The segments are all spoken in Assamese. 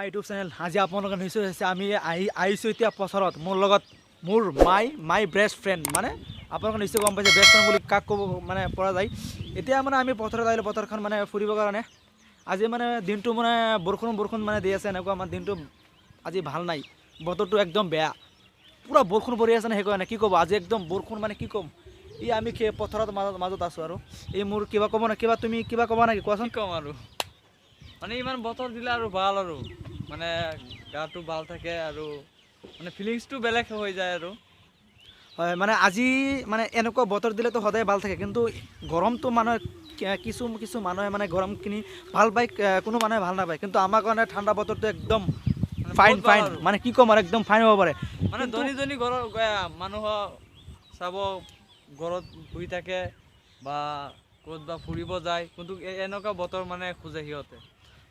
ইউটিউব চেনেল আজি আপোনালোকে নিশ্চয় হৈছে আমি আহিছোঁ এতিয়া পথাৰত মোৰ লগত মোৰ মাই বেষ্ট ফ্ৰেণ্ড মানে আপোনালোকে নিশ্চয় গম পাইছে বেষ্ট ফ্ৰেণ্ড বুলি কাক ক'ব মানে পৰা যায় এতিয়া মানে আমি পথাৰত আহিলোঁ পথাৰখন মানে ফুৰিবৰ কাৰণে আজি মানে দিনটো মানে বৰষুণ মানে দি আছে এনেকুৱা মানে দিনটো আজি ভাল নাই বতৰটো একদম বেয়া পুৰা বৰষুণ পৰি আছে সেইকাৰণে কি ক'ব আজি একদম বৰষুণ মানে কি ক'ম এই আমি পথাৰত মাজত আছোঁ আৰু এই মোৰ কিবা ক'ব না কিবা তুমি কিবা ক'বা নেকি কোৱাচোন কম আৰু মানে ইমান বতৰ দিলে আৰু ভাল আৰু মানে গাটো ভাল থাকে আৰু মানে ফিলিংছটো বেলেগ হৈ যায় আৰু হয় মানে আজি মানে এনেকুৱা বতৰ দিলেতো সদায় ভাল থাকে কিন্তু গৰমটো মানুহে কিছু মানুহে মানে গৰমখিনি ভাল পায় কোনো মানুহে ভাল নাপায় কিন্তু আমাৰ কাৰণে ঠাণ্ডা বতৰটো একদম ফাইন মানে কি ক'ম আৰু একদম ফাইন হ'ব পাৰে মানে ধনী ঘৰৰ মানুহৰ চাব ঘৰত শুই থাকে বা ক'ত বা ফুৰিব যায় কিন্তু এনেকুৱা বতৰ মানে খোজে সিহঁতে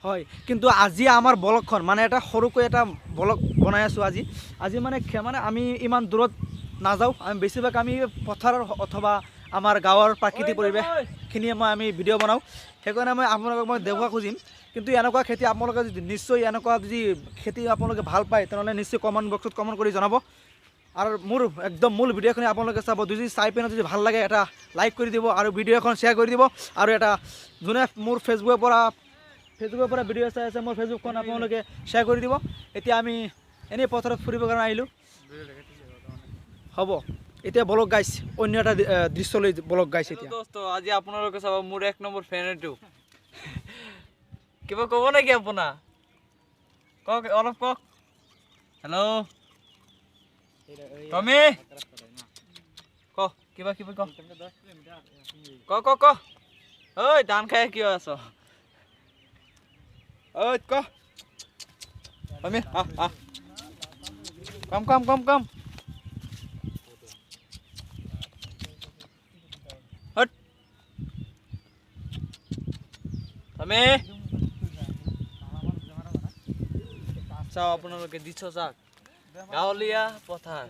হয় কিন্তু আজি আমাৰ ব্লগখন মানে এটা সৰুকৈ এটা ব্লগ বনাই আছোঁ আজি মানে আমি ইমান দূৰত নাযাওঁ আমি বেছিভাগ আমি পথাৰৰ অথবা আমাৰ গাঁৱৰ প্ৰাকৃতিক পৰিৱেশখিনিয়ে আমি ভিডিঅ' বনাওঁ সেইকাৰণে মই আপোনালোকক মই দেখুৱাব খুজিম কিন্তু এনেকুৱা খেতি আপোনালোকে যদি নিশ্চয় এনেকুৱা যদি খেতি আপোনালোকে ভাল পায় তেনেহ'লে নিশ্চয় কমেণ্ট বক্সত কমেণ্ট কৰি জনাব আৰু মোৰ একদম মূল ভিডিঅ'খিনি আপোনালোকে চাব যদি চাই পিনে যদি ভাল লাগে এটা লাইক কৰি দিব আৰু ভিডিঅ' এখন শ্বেয়াৰ কৰি দিব আৰু এটা যোনে মোৰ ফেচবুকৰ পৰা ভিডিঅ' চাই আছে মোৰ ফেচবুকখন আপোনালোকে শ্বেয়াৰ কৰি দিব এতিয়া আমি এনেই পথাৰত ফুৰিবৰ কাৰণে আহিলোঁ হ'ব এতিয়া ব্লগ গাইছ অন্য এটা দৃশ্যলৈ ব্লগ গাইছ এতিয়া দোস্ত আজি আপোনালোকে চাব মোৰ এক নম্বৰ ফেন এইটো কিবা ক'ব নেকি আপোনাৰ কওক অলপ কওক হেল্ল' টমি ক কিবা ক ঐ ধান খাই কিয় আছ ঐ ক টমি কম হট টমি চাও আপোনালোকে দিছ চাওক গাঁৱলীয়া পথাৰ